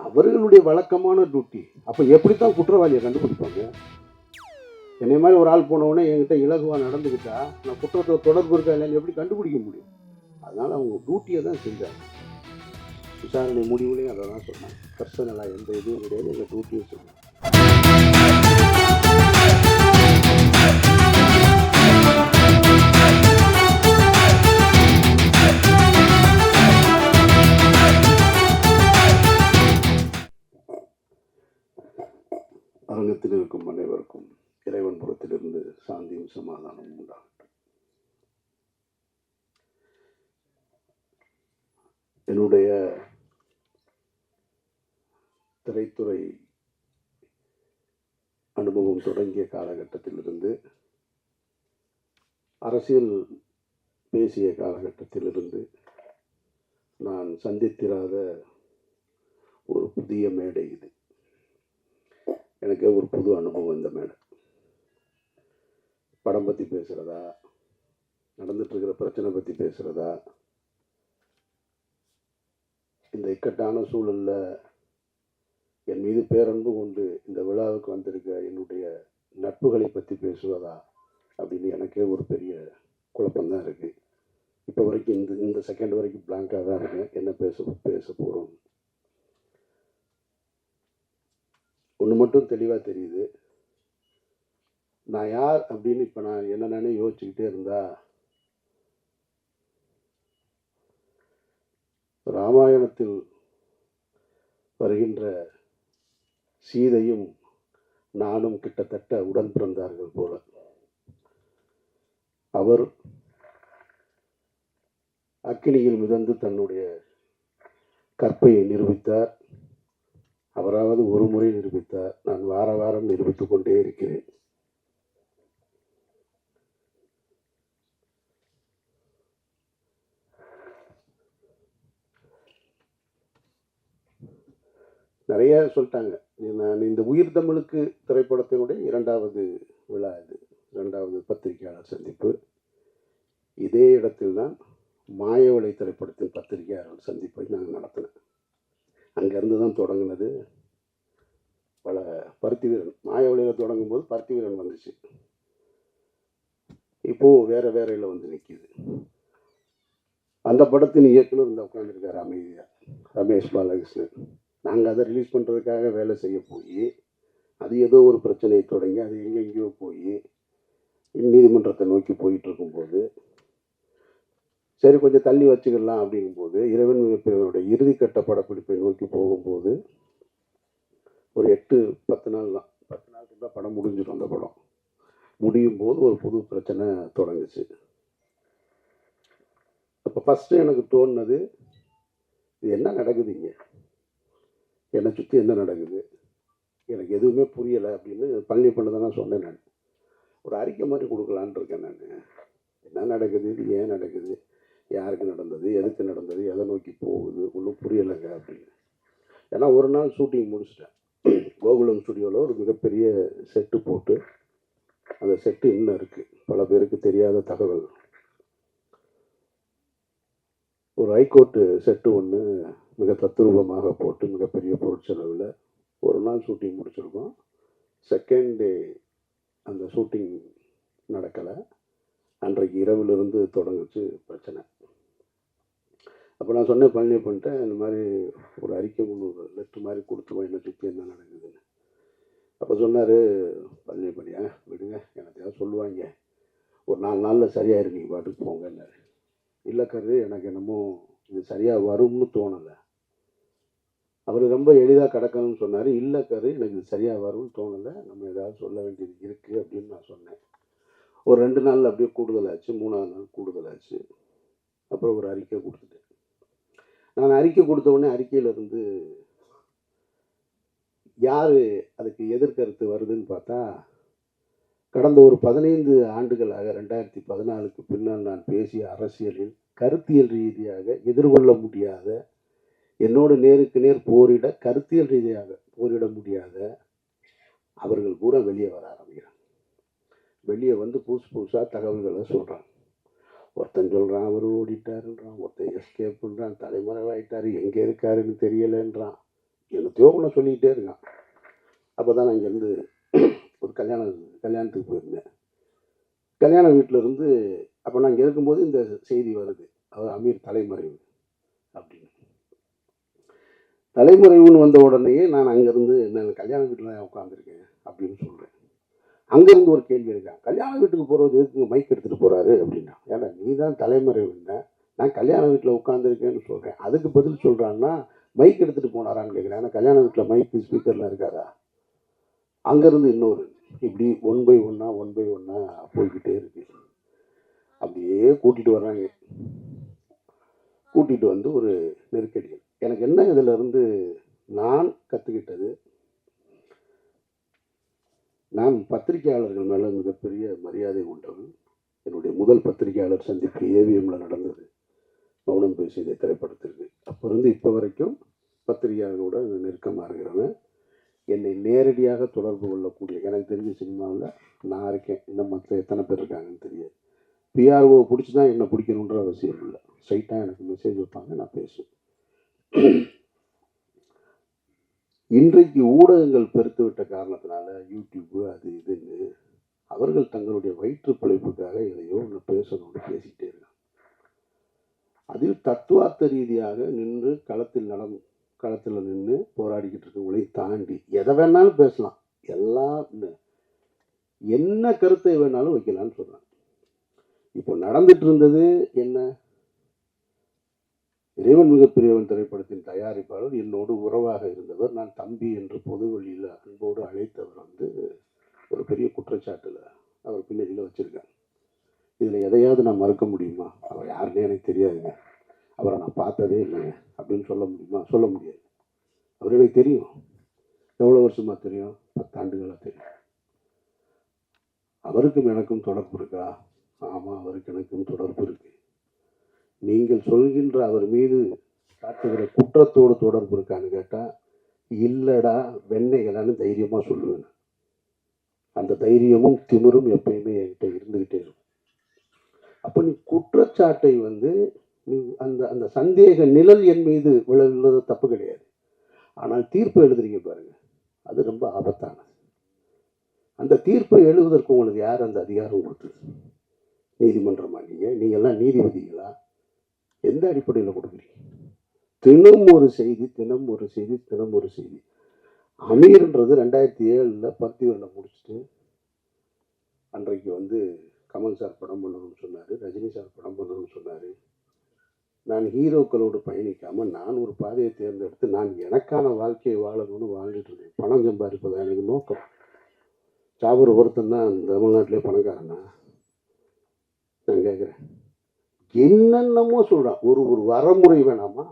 அவர்களுடைய வழக்கமான டியூட்டி. அப்போ எப்படித்தான் குற்றவாளியை கண்டுபிடிப்பாங்க? என்னை மாதிரி ஒரு ஆள் போனவுடனே என்கிட்ட இலகுவாக நடந்துக்கிட்டா நான் குற்றத்தை தொடர்பு இருக்கா இல்லைன்னு எப்படி கண்டுபிடிக்க முடியும்? அதனால அவங்க டியூட்டியை தான் செஞ்சாங்க. விசாரணை முடிவுலையும் அதை தான் சொன்னாங்க. பர்சனலாக எந்த இதுவும் கிடையாது, எங்கள் டியூட்டியை சொன்னாங்க. அரங்கத்தில் இருக்கும் அனைவருக்கும் இறைவன் புறத்திலிருந்து சாந்தியும் சமாதானமும் உண்டாகட்டும். என்னுடைய திரைத்துறை அனுபவம் தொடங்கிய காலகட்டத்திலிருந்து, அரசியல் பேசிய காலகட்டத்திலிருந்து நான் சந்தித்திராத ஒரு புதிய மேடை இது. எனக்கு ஒரு புது அனுபவம் இந்த மேடை. படம் பற்றி பேசுகிறதா, நடந்துட்டு இருக்கிற பிரச்சனை பற்றி பேசுகிறதா, இந்த இக்கட்டான சூழலில் என் மீது பேரன்பு கொண்டு இந்த விழாவுக்கு வந்திருக்க என்னுடைய நட்புகளை பற்றி பேசுவதா அப்படின்னு எனக்கே ஒரு பெரிய குழப்பம்தான் இருக்குது. இப்போ வரைக்கும் இந்த செகண்ட் வரைக்கும் பிளாங்காக தான் இருக்கேன். என்ன பேச போகிறோம். ஒன்று மட்டும் தெளிவாக தெரியுது. நான் யார் அப்படின்னு இப்போ நான் என்னென்னே யோசிச்சுக்கிட்டே இருந்தா, ராமாயணத்தில் வருகின்ற சீதையும் நானும் கிட்டத்தட்ட உடன் பிறந்தார்கள் போல. அவர் அக்கினியில் மிதந்து தன்னுடைய கற்பையை நிரூபித்தார். அவராவது ஒரு முறை நிரூபித்தார். நான் வார வாரம் நிரூபித்துக் கொண்டே இருக்கிறேன். நிறைய சொல்லிட்டாங்க. நான் இந்த உயிர் தமிழுக்கு திரைப்படத்தினுடைய 2வது விழா இது, 2வது பத்திரிகையாளர் சந்திப்பு. இதே இடத்தில் தான் மாயவளை திரைப்படத்தின் பத்திரிகையாளர் சந்திப்பை நாங்கள் நடத்தினேன். அங்கேருந்து தான் தொடங்கினது. பல பருத்தி வீரன் மாயவளையில் தொடங்கும் போது பருத்தி வீரன் வந்துச்சு. இப்போது வேறையில் வந்து நிற்கிது. அந்த படத்தின் இயக்குனர் இந்த உட்காந்துருக்காரு அமைதியாக, ரமேஷ் பாலகிருஷ்ணன். நாங்கள் அதை ரிலீஸ் பண்ணுறதுக்காக வேலை செய்ய போய் அது ஏதோ ஒரு பிரச்சனையை தொடங்கி அது எங்கெங்கேயோ போய் நீதிமன்றத்தை நோக்கி போயிட்டு இருக்கும்போது, சரி கொஞ்சம் தள்ளி வச்சுக்கலாம் அப்படிங்கும்போது, இறைவன் மிகப்பெரியவனுடைய இறுதிக்கட்ட படப்பிடிப்பை நோக்கி போகும்போது ஒரு 8-10 நாள் தான், 10 நாளுக்கு தான் படம் முடிஞ்சிடும். அந்த படம் முடியும் போது ஒரு புது பிரச்சனை தொடங்குச்சு. அப்போ ஃபஸ்ட்டு எனக்கு தோணுனது, இது என்ன நடக்குதுங்க, என்னை சுற்றி என்ன நடக்குது, எனக்கு எதுவுமே புரியலை அப்படின்னு பழனி பண்ண தான் சொன்னேன். நான் ஒரு அறிக்கை மாதிரி கொடுக்கலான் இருக்கேன். நான் என்ன நடக்குது, இது ஏன் நடக்குது, யாருக்கு நடந்தது, எதுக்கு நடந்தது, எதை நோக்கி போகுது, ஒன்றும் புரியலைங்க அப்படின்னு. ஏன்னா ஒரு நாள் ஷூட்டிங் முடிச்சிட்டேன். கோகுலம் ஸ்டுடியோவில் ஒரு மிகப்பெரிய செட்டு போட்டு, அந்த செட்டு இன்னும் இருக்குது, பல பேருக்கு தெரியாத தகவல். ஒரு ஹைகோர்ட்டு செட்டு ஒன்று மிக தத்ரூபமாக போட்டு மிகப்பெரிய பொருட்செலவில் ஒரு நாள் ஷூட்டிங் முடிச்சிருக்கோம். செகண்ட் டே அந்த ஷூட்டிங் நடக்கலை. அன்றைக்கு இரவிலிருந்து தொடங்குச்சு பிரச்சனை. அப்போ நான் சொன்னேன் பழனி பண்ணிட்டேன், இந்த மாதிரி ஒரு அறிக்கை ஒன்று, ஒரு லெட்ரு மாதிரி கொடுத்துருவோம் என்னை சுற்றி என்ன நடக்குதுன்னு. அப்போ சொன்னார் பழனி பண்ணியா விடுங்க, எனக்கு ஏதாவது சொல்லுவாங்க, ஒரு 4 நாளில் சரியாயிரு, நீங்கள் பாட்டுக்கு போங்கன்னாரு. இல்லை கரு, எனக்கு என்னமோ இது சரியாக வரும்னு தோணலை. அவர் ரொம்ப எளிதாக கிடக்கணும்னு சொன்னார். இல்லை கரு, எனக்கு இது சரியாக வரும்னு தோணலை, நம்ம ஏதாவது சொல்ல வேண்டியது இருக்குது அப்படின்னு நான் சொன்னேன். ஒரு 2 நாள் அப்படியே கூடுதலாச்சு, 3ஆவது நாள் கூடுதலாச்சு. அப்புறம் ஒரு அறிக்கை கொடுத்துட்டேன். நான் அறிக்கை கொடுத்த உடனே அறிக்கையிலிருந்து யார் அதுக்கு எதிர்கருத்து வருதுன்னு பார்த்தா, கடந்த ஒரு 15 ஆண்டுகளாக 2014க்கு பின்னால் நான் பேசிய அரசியலில் கருத்தியல் ரீதியாக எதிர்கொள்ள முடியாத, என்னோடு நேருக்கு நேர் போரிட கருத்தியல் ரீதியாக போரிட முடியாத அவர்கள் பூரா வெளியே வர ஆரம்பிக்கிறாங்க. வெளியே வந்து புதுசாக தகவல்களை சொல்கிறாங்க. ஒருத்தன் சொல்கிறான் அவர் ஓடிட்டாருன்றான், ஒருத்தன் எஸ்கேப்புன்றான், தலைமறைவாயிட்டார், எங்கே இருக்காருன்னு தெரியலைன்றான். என்னத்தையோ ஒன்று சொல்லிக்கிட்டே இருக்கான். அப்போ தான் நான் இங்கேருந்து ஒரு கல்யாணத்துக்கு போயிருந்தேன். கல்யாண வீட்டில் இருந்து அப்போ நான் இங்கே இருக்கும்போது இந்த செய்தி வருது, அவர் அமீர் தலைமறைவு அப்படின்னு. தலைமறைவுன்னு வந்த உடனேயே நான் அங்கேருந்து நான் கல்யாண வீட்டில் தான் உட்காந்துருக்கேன் அப்படின்னு சொல்கிறேன். அங்கேருந்து ஒரு கேள்வி இருக்கேன், கல்யாண வீட்டுக்கு போகிறது எதுக்கு மைக் எடுத்துகிட்டு போகிறாரு அப்படின்னா. ஏன்னா நீ தான் தலைமறைவுன்னா, நான் கல்யாண வீட்டில் உட்காந்துருக்கேன்னு சொல்கிறேன். அதுக்கு பதில் சொல்கிறான்னா மைக் எடுத்துகிட்டு போனாரான்னு கேட்குறேன். ஏன்னா கல்யாண வீட்டில் மைக்கு ஸ்பீக்கர்லாம் இருக்காதா. அங்கேருந்து இன்னொரு இப்படி ஒன் பை ஒன்னாக போய்கிட்டே இருக்கு. அப்படியே கூட்டிகிட்டு வர்றாங்க. கூட்டிகிட்டு வந்து ஒரு நெருக்கடி. எனக்கு என்ன இதில் இருந்து நான் கற்றுக்கிட்டது, நான் பத்திரிகையாளர்கள் மேலே மிகப்பெரிய மரியாதை உண்டவன். என்னுடைய முதல் பத்திரிகையாளர் சந்திப்பு ஏவிஎம்மில் நடந்தது, மௌனம் பேசியதை திரைப்படத்திற்கு. அப்போ இருந்து இப்போ வரைக்கும் பத்திரிகையாளர்களோட நெருக்கமாக இருக்கிறவன். என்னை நேரடியாக தொடர்பு கொள்ளக்கூடிய, எனக்கு தெரிஞ்ச சினிமாவில் நான் இருக்கேன், இன்னும் மற்ற எத்தனை பேர் இருக்காங்கன்னு தெரியாது. பிஆர்ஓ பிடிச்சி தான் என்னை பிடிக்கணுன்ற அவசியம் இல்லை. ஸ்ட்ரைட்டாக எனக்கு மெசேஜ் வைப்பாங்க, நான் பேசுவேன். இன்றைக்கு ஊடகங்கள் பெருத்து விட்ட காரணத்தினால யூடியூப்பு அது இதுன்னு அவர்கள் தங்களுடைய வயிற்று பிழைப்புக்காக எதையோ ஒன்று பேசணும்னு பேசிக்கிட்டே இருக்காங்க. அதில் தத்துவார்த்த ரீதியாக நின்று களத்தில் நின்று போராடிக்கிட்டு இருக்கவங்களை தாண்டி எதை வேணாலும் பேசலாம், எல்லாம் என்ன கருத்தை வேணாலும் வைக்கலான்னு சொல்கிறாங்க. இப்போ நடந்துட்டு இருந்தது என்ன, இறைவன் மிகப்பெரியவன் திரைப்படத்தின் தயாரிப்பாளர் என்னோடு உறவாக இருந்தவர், நான் தம்பி என்று பொது வழியில் அன்போடு அழைத்தவர் ஒரு பெரிய குற்றச்சாட்டில் அவர் பின்னணியில் வச்சுருக்காங்க. இதில் எதையாவது நான் மறுக்க முடியுமா? அவர் யாருன்னே எனக்கு தெரியாதுங்க, அவரை நான் பார்த்ததே இல்லைங்க அப்படின்னு சொல்ல முடியுமா? சொல்ல முடியாது. அவர் எனக்கு தெரியும். எவ்வளோ வருஷமாக தெரியும்? 10 ஆண்டுகளாக தெரியும். அவருக்கும் எனக்கும் தொடர்பு இருக்கா? ஆமாம், அவருக்கு எனக்கும் தொடர்பு இருக்கு. நீங்கள் சொல்கின்ற அவர் மீது காட்டுகிற குற்றத்தோடு தொடர்பு இருக்கான்னு கேட்டால் இல்லடா வெண்ணைகளான்னு தைரியமாக சொல்லுவேன். அந்த தைரியமும் திமிரும் எப்பயுமே என்கிட்ட இருந்துக்கிட்டே இருக்கும். அப்போ நீ குற்றச்சாட்டை நீ அந்த சந்தேக நிழல் என் மீது விழுந்தது தப்பு கிடையாது. ஆனால் தீர்ப்பு எழுதுறீங்க பாருங்க, அது ரொம்ப ஆபத்தானது. அந்த தீர்ப்பை எழுதுவதற்கு உங்களுக்கு யார் அந்த அதிகாரம் கொடுத்தது? நீதிமன்றமா? நீங்கள்லாம் நீதிபதிகளா? எந்த அடிப்படையில் கொடுக்குறீங்க? தினம் ஒரு செய்தி. அமீர்ன்றது 2007 பருத்திவரில் முடிச்சுட்டு அன்றைக்கு கமல் சார் படம் பண்ணணும்னு சொன்னார், ரஜினி சார் படம் பண்ணணும்னு சொன்னார். நான் ஹீரோக்களோடு பயணிக்காமல் நான் ஒரு பாதையை தேர்ந்தெடுத்து நான் எனக்கான வாழ்க்கையை வாழணும்னு வாழ்ந்துட்டு இருந்தேன். பணம் சம்பாதிப்பதா எனக்கு நோக்கம். சாபர் ஒருத்தன் தான் தமிழ்நாட்டிலே பணக்காரனா? நான் கேட்குறேன். என்னென்னமோ சொல்கிறான். ஒரு வரமுறை வேணாமா?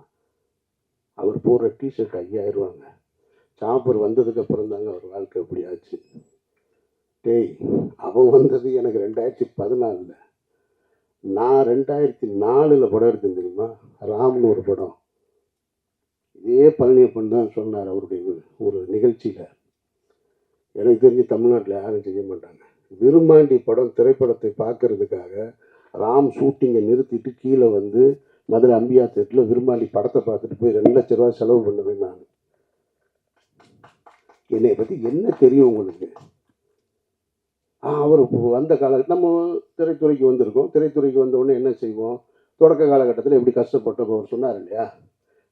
அவர் போடுற டிஷர்ட் 5000 ரூபாங்க. சாப்பர் வந்ததுக்கு அப்புறம் தாங்க அவர் வாழ்க்கை எப்படி ஆச்சு. டேய், அவன் வந்தது எனக்கு 2014. நான் 2004 படம் எடுத்தேன் தெரியுமா? ராம்னு ஒரு படம். இதே பழனியப்பன் தான் சொன்னார் அவருடைய ஒரு நிகழ்ச்சியில். எனக்கு தெரிஞ்சு தமிழ்நாட்டில் யாரும் செய்ய மாட்டாங்க. விரும்மாண்டி படம் திரைப்படத்தை பார்க்கறதுக்காக ராம் ஷூட்டிங்கை நிறுத்திட்டு கீழே மதுரை அம்பியா தேட்டரில் விரும்மாண்டி படத்தை பார்த்துட்டு போய் 2 லட்ச ரூபா செலவு பண்ணுவேன் நான். என்னை பற்றி என்ன தெரியும் உங்களுக்கு? அவர் வந்த நம்ம திரைத்துறைக்கு வந்திருக்கோம். திரைத்துறைக்கு வந்த உடனே என்ன செய்வோம்? தொடக்க காலகட்டத்தில் எப்படி கஷ்டப்பட்டோம் அவர் சொன்னார் இல்லையா?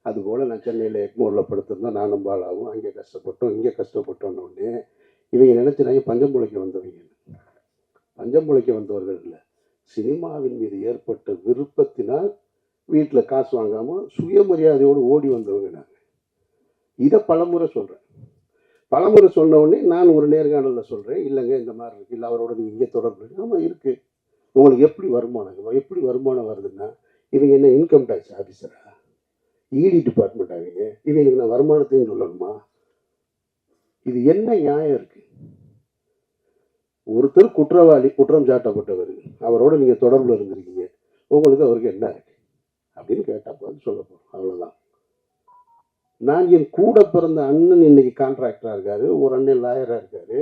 அதுபோல் நான் சென்னையில் எக்மோரில் படுத்திருந்தேன், நானும் பாலாவும். அங்கே கஷ்டப்பட்டோம், இங்கே கஷ்டப்பட்டோன்னொடனே இவங்க நினச்சினாங்க பஞ்சம் பிழைக்க வந்தவங்க. பஞ்சம் பிழைக்க வந்தவர்கள் இல்லை, சினிமாவின் மீது ஏற்பட்ட விருப்பத்தினால் வீட்டில் காசு வாங்காமல் சுயமரியாதையோடு ஓடி வந்தவங்க நாங்கள். இதை பலமுறை சொல்கிறேன். பலமுறை சொன்ன உடனே நான் ஒரு நேர்காணலில் சொல்கிறேன், இல்லைங்க இந்த மாதிரி இருக்குது, இல்லை அவரோட நீங்கள் இங்கே தொடர்பு இருக்குது. ஆமாம் இருக்குது. உங்களுக்கு எப்படி வருமானம் வருதுன்னா, இவங்க என்ன இன்கம் டேக்ஸ் ஆஃபீஸரா? இடி டிபார்ட்மெண்ட் ஆகிங்க, இவங்களுக்கு நான் வருமானத்தையும் சொல்லணுமா? இது என்ன நியாயம் இருக்குது? ஒருத்தர் குற்றவாளி, குற்றம் சாட்டப்பட்டவர், அவரோட நீங்கள் தொடர்பில் இருந்திருக்கீங்க, உங்களுக்கு அவருக்கு என்ன இருக்கு அப்படின்னு கேட்டப்போ சொல்ல போகிறோம். அவ்வளோதான். நான் என் கூட பிறந்த அண்ணன் இன்னைக்கு கான்ட்ராக்டராக இருக்காரு, ஒரு அண்ணன் லாயராக இருக்காரு.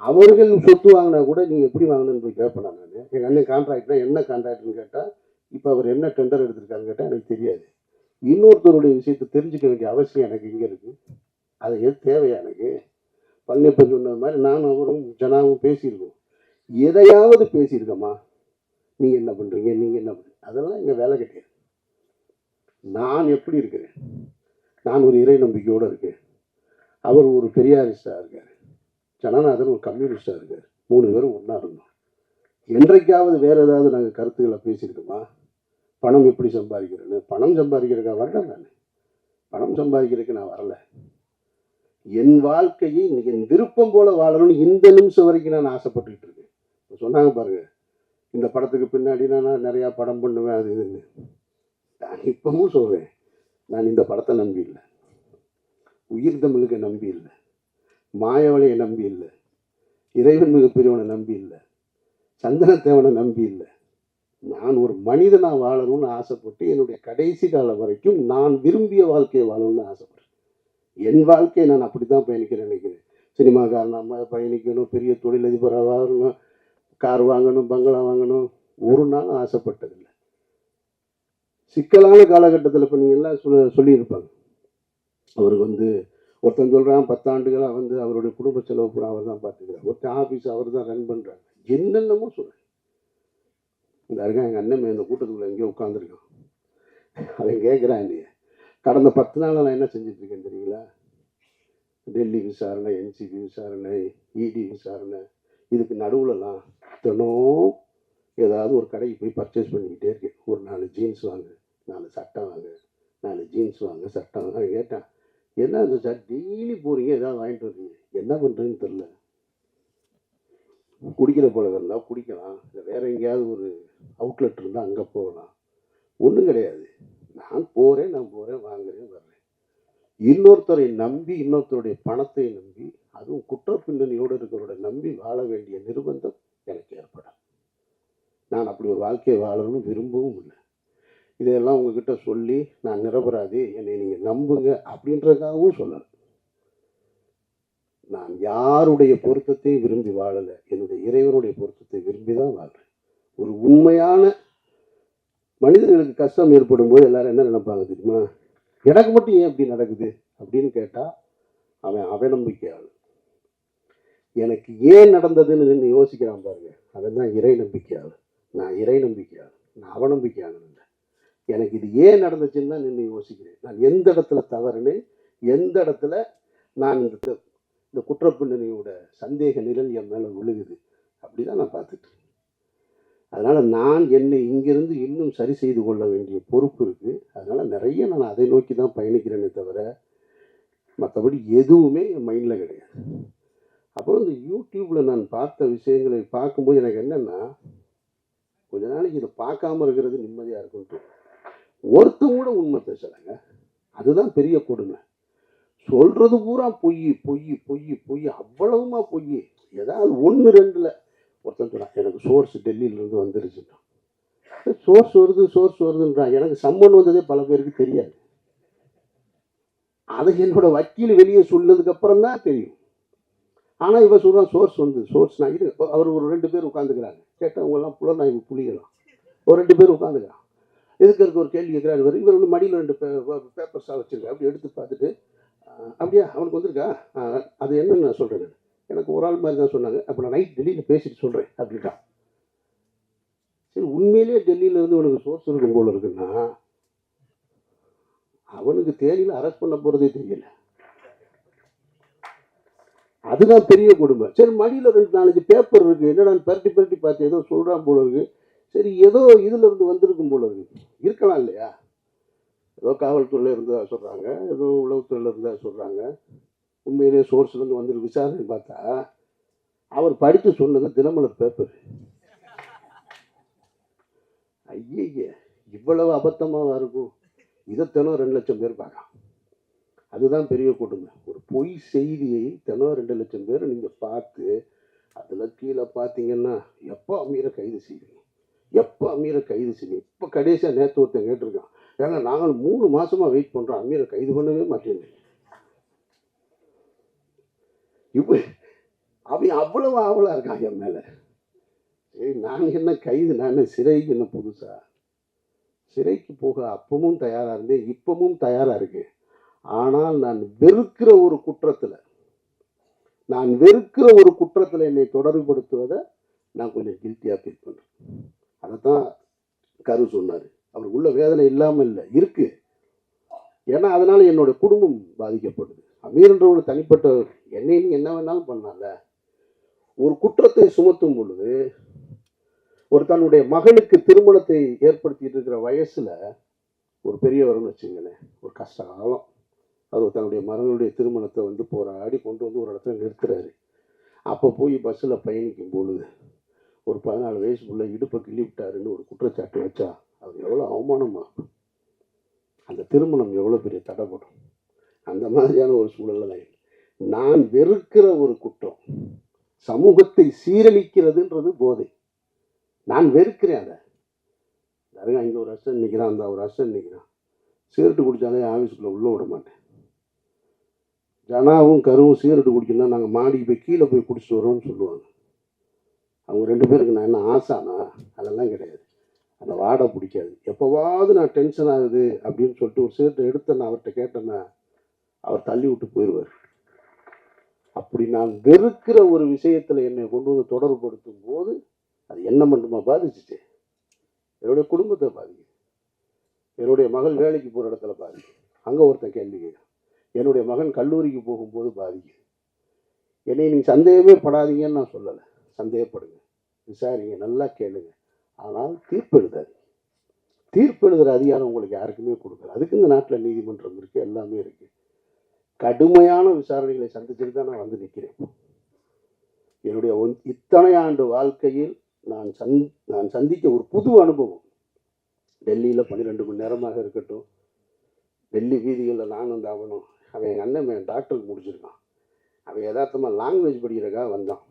அவர்கள் சொத்து வாங்கினா கூட நீங்கள் எப்படி வாங்கணும்னு போய் கேட்பேன் நான். எங்கள் அண்ணன் கான்ட்ராக்டர், என்ன கான்ட்ராக்டர்னு கேட்டால் இப்போ அவர் என்ன டெண்டர் எடுத்திருக்காருன்னு கேட்டால் எனக்கு தெரியாது. இன்னொருத்தருடைய விஷயத்தை தெரிஞ்சுக்க வேண்டிய அவசியம் எனக்கு இங்கே இருக்குது. அது எது தேவையா எனக்கு? பழனியப்பன் சொன்ன மாதிரி நானும் அவரும் ஜனாவும் பேசியிருக்கோம். எதையாவது பேசியிருக்கோமா? நீங்கள் என்ன பண்ணுறீங்க, நீங்கள் என்ன பண்ணுறீங்க, அதெல்லாம் எங்கள் வேலை கிடையாது. நான் எப்படி இருக்கிறேன்? நான் ஒரு இறை நம்பிக்கையோடு இருக்கேன். அவர் ஒரு பெரியாரிஸ்டாக இருக்கார். ஜனநாதன் ஒரு கம்யூனிஸ்டாக இருக்கார். 3 பேரும் ஒன்றா இருந்தோம். என்றைக்காவது வேறு ஏதாவது நாங்கள் கருத்துக்களை பேசியிருக்கோமா? பணம் எப்படி சம்பாதிக்கிறேன்னு? பணம் சம்பாதிக்கிறதுக்காக வரல. நான் பணம் சம்பாதிக்கிறதுக்கு நான் வரல. என் வாழ்க்கையை என் விருப்பம் போல வாழணும்னு இந்த நிமிஷம் வரைக்கும் நான் ஆசைப்பட்டுக்கிட்டு இருக்கேன். சொன்னாங்க பாருங்க, இந்த படத்துக்கு பின்னாடி நான் நிறையா படம் பண்ணுவேன் அது இதுன்னு. நான் இப்பவும் சொல்கிறேன், நான் இந்த படத்தை நம்பி இல்லை, உயிர் தமிழுக்கு நம்பி இல்லை, மாயவளையை நம்பி இல்லை, இறைவன் மிகப்பெரியவனை நம்பி இல்லை, சந்தனத்தேவனை நம்பி இல்லை. நான் ஒரு மனிதனாக வாழணும்னு ஆசைப்பட்டு என்னுடைய கடைசி காலம் வரைக்கும் நான் விரும்பிய வாழ்க்கையை வாழணும்னு ஆசைப்பட்றேன். என் வாழ்க்கையை நான் அப்படி தான் பயணிக்கிறேன் நினைக்கிறேன். சினிமாக்காரனாக பயணிக்கணும், பெரிய தொழிலதிபராக வாங்கணும், கார் வாங்கணும், பங்களா வாங்கணும், ஒரு நாள் ஆசைப்பட்டதில்லை. சிக்கலான காலகட்டத்தில் இப்போ நீங்கள் எல்லாம் சொல்லியிருப்பாங்க, அவருக்கு ஒருத்தன் சொல்கிறான் 10 ஆண்டுகளாக அவருடைய குடும்ப செலவு பூரா அவர் தான் பார்த்துக்கிறார், ஒருத்தன் ஆஃபீஸ் அவர் தான் ரன் பண்ணுறாங்க, என்னென்னமோ சொல்கிறேன். இந்த இருக்கான் எங்கள் அண்ணன் இந்த கூட்டத்துக்குள்ள எங்கேயோ உட்காந்துருக்கான். அவன் கேட்குறான், இல்லையா கடந்த 10 நாள் நான் என்ன செஞ்சிட்ருக்கேன் தெரியுங்களா? டெல்லி விசாரணை, என்சிபி விசாரணை, இடி விசாரணை, இதுக்கு நடுவுலலாம் தினம் ஏதாவது ஒரு கடைக்கு போய் பர்ச்சேஸ் பண்ணிக்கிட்டே இருக்கேன். ஒரு 4 ஜீன்ஸ் வாங்க, 4 சட்டை வாங்க, 4 ஜீன்ஸ் வாங்க, சட்டை வாங்க. அவன் கேட்டான், என்ன அந்த சார் டெய்லி போகிறீங்க, ஏதாவது வாங்கிட்டு வரீங்க, என்ன பண்ணுறதுன்னு தெரில. குடிக்கிற பழகம் இருந்தால் குடிக்கலாம், இல்லை வேறு எங்கேயாவது ஒரு அவுட்லெட் இருந்தால் அங்கே போகலாம். ஒன்றும் கிடையாது. நான் போகிறேன், வாங்குறேன், வர்றேன். இன்னொருத்தரை நம்பி, இன்னொருத்தருடைய பணத்தை நம்பி, அதுவும் குற்ற பின்னணியோடு இருக்கிறவரை நம்பி வாழ வேண்டிய நிர்பந்தம் எனக்கு ஏற்படும். நான் அப்படி ஒரு வாழ்க்கையை வாழணும்னு விரும்பவும் இல்லை. இதையெல்லாம் உங்ககிட்ட சொல்லி நான் நிரபராதி, என்னை நீங்கள் நம்புங்க அப்படின்றதுக்காகவும் சொல்லலை. நான் யாருடைய பொருத்தத்தையும் விரும்பி வாழலை, என்னுடைய இறைவனுடைய பொருத்தத்தை விரும்பி தான் வாழ்கிறேன். ஒரு உண்மையான மனிதர்களுக்கு கஷ்டம் ஏற்படும் போது எல்லாரும் என்ன நினைப்பாங்க தெரியுமா? எனக்கு மட்டும் ஏன் இப்படி நடக்குது அப்படின்னு கேட்டால் அவன் அவநம்பிக்கையாள். எனக்கு ஏன் நடந்ததுன்னு நின்று யோசிக்கிறான் பாருங்க, அவன் தான் இறை நம்பிக்கையாள். நான் இறை நம்பிக்கையாள், நான் அவநம்பிக்கையாளன் இல்லை. எனக்கு இது ஏன் நடந்துச்சுன்னு தான் நின்று யோசிக்கிறேன். நான் எந்த இடத்துல தவறுன்னு, எந்த இடத்துல நான் இந்த குற்றப்பின்னணியோட சந்தேக நிழல் என் மேலே விழுகுது, அப்படி தான் நான் பார்த்துட்டு. அதனால் நான் என்னை இங்கிருந்து இன்னும் சரி செய்து கொள்ள வேண்டிய பொறுப்பு இருக்குது. அதனால் நிறைய நான் அதை நோக்கி தான் பயணிக்கிறேனே தவிர மற்றபடி எதுவுமே என் மைண்டில் கிடையாது. அப்புறம் இந்த யூடியூப்பில் நான் பார்த்த விஷயங்களை பார்க்கும்போது எனக்கு என்னென்னா, கொஞ்ச நாளைக்கு இதை பார்க்காம இருக்கிறது நிம்மதியாக இருக்குன்ட்டு. ஒருத்தம் கூட உண்மை பேசலைங்க, அதுதான் பெரிய கொடுமை. சொல்கிறது பூரா பொய் பொய் பொய் பொய், அவ்வளவுமா பொய். ஏதாவது 1 2ல் ஒருத்தன் சொன்னான், எனக்கு சோர்ஸ் டெல்லியிலேருந்து வந்துருச்சுன்னா. சோர்ஸ் வருதுன்றான். எனக்கு சம்மன் வந்ததே பல பேருக்கு தெரியாது. அதை என்னோட வக்கீல் வெளியே சொன்னதுக்கப்புறம் தான் தெரியும். ஆனால் இவன் சொல்கிறான் சோர்ஸ் நான் இரு. அவர் ஒரு 2 பேர் உட்காந்துக்கிறாங்க. கேட்டவங்கெல்லாம் புலனாய்வு புலிகளாம். ஒரு 2 பேர் உட்காந்துக்கிறான். எதுக்கு ஒரு கேள்வி கேட்குறாரு. இவர் மடியில் 2 பேப்பர்ஸாக வச்சுருக்கேன். அப்படி எடுத்து பார்த்துட்டு, அப்படியா அவனுக்கு வந்திருக்கா, அது என்னன்னு நான் சொல்கிறேன், எனக்கு ஒரு ஆள் மாதிரி தான் சொன்னாங்க, அப்போ நான் நைட் டெல்லியில் பேசிட்டு சொல்கிறேன் அப்படின்ட்டான். சரி, உண்மையிலேயே டெல்லியிலேருந்து உனக்கு சோர்ஸ் இருக்கும் போல இருக்குன்னா, அவனுக்கு தேனியில் அரெஸ்ட் பண்ண போகிறதே தெரியல. அதுதான் பெரிய கொடுமை. சரி, மடியில் 2 4 பேப்பர் இருக்குது, என்னடா பரட்டி பார்த்து ஏதோ சொல்கிறான் போல இருக்கு. சரி, ஏதோ இதிலிருந்து வந்திருக்கும் போல இருக்கு, இருக்கலாம் இல்லையா? ஏதோ காவல்துறையில் இருந்தால் சொல்கிறாங்க, ஏதோ உளவுத்துறையில் இருந்தால் சொல்கிறாங்க. உண்மையிலேயே சோர்ஸ்லேருந்து வந்துருக்கு. விசாரணை பார்த்தா அவர் படித்து சொன்னது தினமலர் பேப்பர். ஐய, இவ்வளவு அபத்தமாக இருக்கும். இதை தினம் 2 லட்சம் பேர் பார்க்கலாம். அதுதான் பெரிய கொடுமை. ஒரு பொய் செய்தியை தினம் 2 லட்சம் பேர் நீங்கள் பார்த்து, அதில் கீழே பார்த்தீங்கன்னா எப்போ அமீரை கைது செய்வீங்க, இப்போ கடைசியாக நேற்று ஒருத்தன் கேட்டிருக்கான், ஏங்க நாங்கள் 3 மாதமாக வெயிட் பண்ணுறோம், அமீரை கைது பண்ணவே மாட்டேங்குது. அவன் அவ்வளவு ஆவலாக இருக்கான் என் மேலே. சரி, நான் என்ன கைது, நான் சிறைக்கு என்ன புதுசா? சிறைக்கு போக அப்பவும் தயாராக இருந்தேன், இப்பவும் தயாராக இருக்கேன். ஆனால் நான் வெறுக்கிற ஒரு குற்றத்தில் என்னை தொடர்புபடுத்துவதை நான் கொஞ்சம் கில்ட்டியாக ஃபீல் பண்ணுறேன். அதைத்தான் கரு சொன்னார். அவருக்கு உள்ள வேதனை இல்லாமல் இல்லை, இருக்கு. ஏன்னா அதனால என்னோட குடும்பம் பாதிக்கப்படுது. அமீர்ன்றவங்க தனிப்பட்ட என்னை என்ன வேணாலும் பண்ணால. ஒரு குற்றத்தை சுமத்தும் பொழுது ஒரு தன்னுடைய மகனுக்கு திருமணத்தை ஏற்படுத்திட்டு இருக்கிற வயசுல ஒரு பெரியவர்னு வச்சுங்களேன், ஒரு கஷ்ட காலம். அவர் தன்னுடைய மகனுடைய திருமணத்தை வந்து போராடி கொண்டு வந்து ஒரு இடத்துல நிறுத்துறாரு. அப்போ போய் பஸ்ஸில் பயணிக்கும் பொழுது ஒரு 14 வயசுக்குள்ள இடுப்பை கிள்ளி விட்டாருன்னு ஒரு குற்றச்சாட்டு வச்சா அது எவ்வளோ அவமானமாகும். அந்த திருமணம் எவ்வளோ பெரிய தடைப்படும். அந்த மாதிரியான ஒரு சூழலில் நான் வெறுக்கிற ஒரு குற்றம் சமூகத்தை சீரழிக்கிறதுன்றது போதை. நான் வெறுக்கிறேன் அதை. யாருங்க இங்கே ஒரு அர்ஷன் நிற்கிறான், அந்த ஒரு அர்ஷன் நிற்கிறான். சிகரெட்டு குடித்தாலே ஆஃபீஸுக்குள்ளே உள்ளே விட மாட்டேன். ஜனாவும் கருவும் சிகரெட்டு குடிக்கணும்னா நாங்கள் மாடிக்கு போய் கீழே போய் குடிச்சிட்டு வரோம்னு சொல்லுவாங்க. அவங்க 2 பேருக்கு நான் என்ன ஆசானா? அதெல்லாம் கிடையாது. அந்த வாடை பிடிக்காது. எப்போவாவது நான் டென்ஷன் ஆகுது அப்படின்னு சொல்லிட்டு ஒரு சிகரெட்டை எடுத்து நான் அவர்கிட்ட கேட்டேன்னா அவர் தள்ளி விட்டு போயிடுவார். அப்படி நான் வெறுக்கிற ஒரு விஷயத்தில் என்னை கொண்டு வந்து தொடர்புபடுத்தும் போது அது என்ன மட்டுமா பாதிச்சுச்சு, என்னுடைய குடும்பத்தை பாதிக்குது. என்னுடைய மகள் வேலைக்கு போகிற இடத்துல பாதிக்குது. அங்கே ஒருத்தன் கேள்வி கேட்குறான். என்னுடைய மகன் கல்லூரிக்கு போகும்போது பாதிக்குது. என்னை நீங்கள் சந்தேகமே படாதீங்கன்னு நான் சொல்லலை. சந்தேகப்படுங்க, விசாரிங்க, நல்லா கேளுங்க. ஆனால் தீர்ப்பு எழுதாது. தீர்ப்பு எழுதுகிற அதிகாரம் உங்களுக்கு யாருக்குமே கொடுக்கல. அதுக்கு இந்த நாட்டில் நீதிமன்றம் இருக்குது, எல்லாமே இருக்குது. கடுமையான விசாரணைகளை சந்திச்சுட்டு தான் நான் வந்து நிற்கிறேன். என்னுடைய இத்தனை ஆண்டு வாழ்க்கையில் நான் சந்திக்க ஒரு புது அனுபவம். டெல்லியில் 12 மணி நேரமாக இருக்கட்டும், டெல்லி வீதிகளில் நானும் வந்து அவனும். அவன் எங்கள் அண்ணன் டாக்டருக்கு முடிச்சிருக்கான். அவன் யதார்த்தமாக லாங்குவேஜ் படிக்கிறக்காக வந்தான்.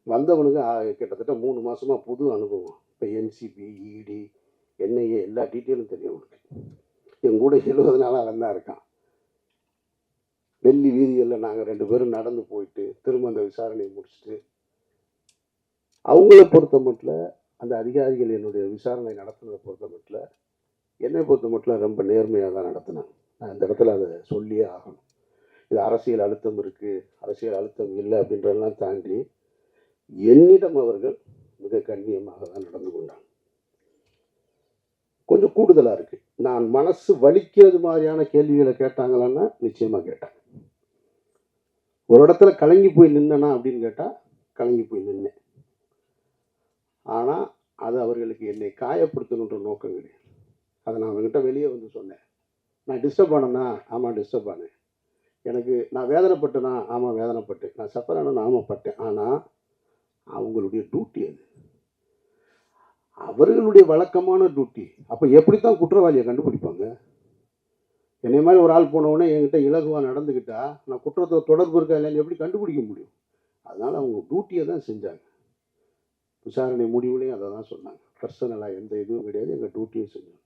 வந்தவனுக்கு கிட்டத்தட்ட 3 மாதமாக புது அனுபவம். இப்போ என்சிபி, இடி, என்ஐஏ எல்லா டீட்டெயிலும் தெரியும் அவனுக்கு. என் கூட 70 நாளாக அவன் தான் இருக்கான். டெல்லி வீதிகளில் நாங்கள் 2 பேரும் நடந்து போயிட்டு திரும்ப அந்த விசாரணையை முடிச்சுட்டு, அவங்கள பொறுத்த மட்டும் அந்த அதிகாரிகள் என்னுடைய விசாரணை நடத்துனதை பொறுத்த மட்டும், என்னை பொறுத்த மட்டும் ரொம்ப நேர்மையாக தான் நடத்தினாங்க. நான் இந்த இடத்துல அதை சொல்லியே ஆகணும். இது அரசியல் அழுத்தம் இருக்குது, அரசியல் அழுத்தம் இல்லை அப்படின்றதெல்லாம் தாண்டி என்னிடம் அவர்கள் மிக கண்ணியமாக தான் நடந்து கொண்டாங்க. கொஞ்சம் கூடுதலாக இருக்குது. நான் மனசு வலிக்கிறது மாதிரியான கேள்விகளை கேட்டாங்களான்னா நிச்சயமாக கேட்டேன். ஒரு இடத்துல கலங்கி போய் நின்னா அப்படின்னு கேட்டால் கலங்கி போய் நின்னேன். ஆனால் அது அவர்களுக்கு என்னை காயப்படுத்தணுன்ற நோக்கம் கிடையாது. அதை நான் அவங்ககிட்ட வெளியே வந்து சொன்னேன். நான் டிஸ்டர்ப் ஆனேன்னா ஆமாம் டிஸ்டர்ப் ஆனேன். நான் வேதனைப்பட்டேன்னா ஆமாம் வேதனைப்பட்டேன். நான் சஃபர் ஆனேன்னா ஆமாம் பட்டேன். ஆனால் அவங்களுடைய டியூட்டி அது, அவர்களுடைய வழக்கமான டியூட்டி. அப்போ எப்படித்தான் குற்றவாளியை கண்டுபிடிப்பாங்க? என்னை மாதிரி ஒரு ஆள் போனவுடனே என்கிட்ட இலகுவாக நடந்துக்கிட்டா நான் குற்றத்தை தொடர்பு இருக்கா இல்லைன்னு எப்படி கண்டுபிடிக்க முடியும்? அதனால் அவங்க டியூட்டியை தான் செஞ்சாங்க. விசாரணை முடிவுலையும் அதை தான் சொன்னாங்க. பர்சனலாக எந்த இதுவும் கிடையாது, எங்கள் டியூட்டியை செஞ்சோம்.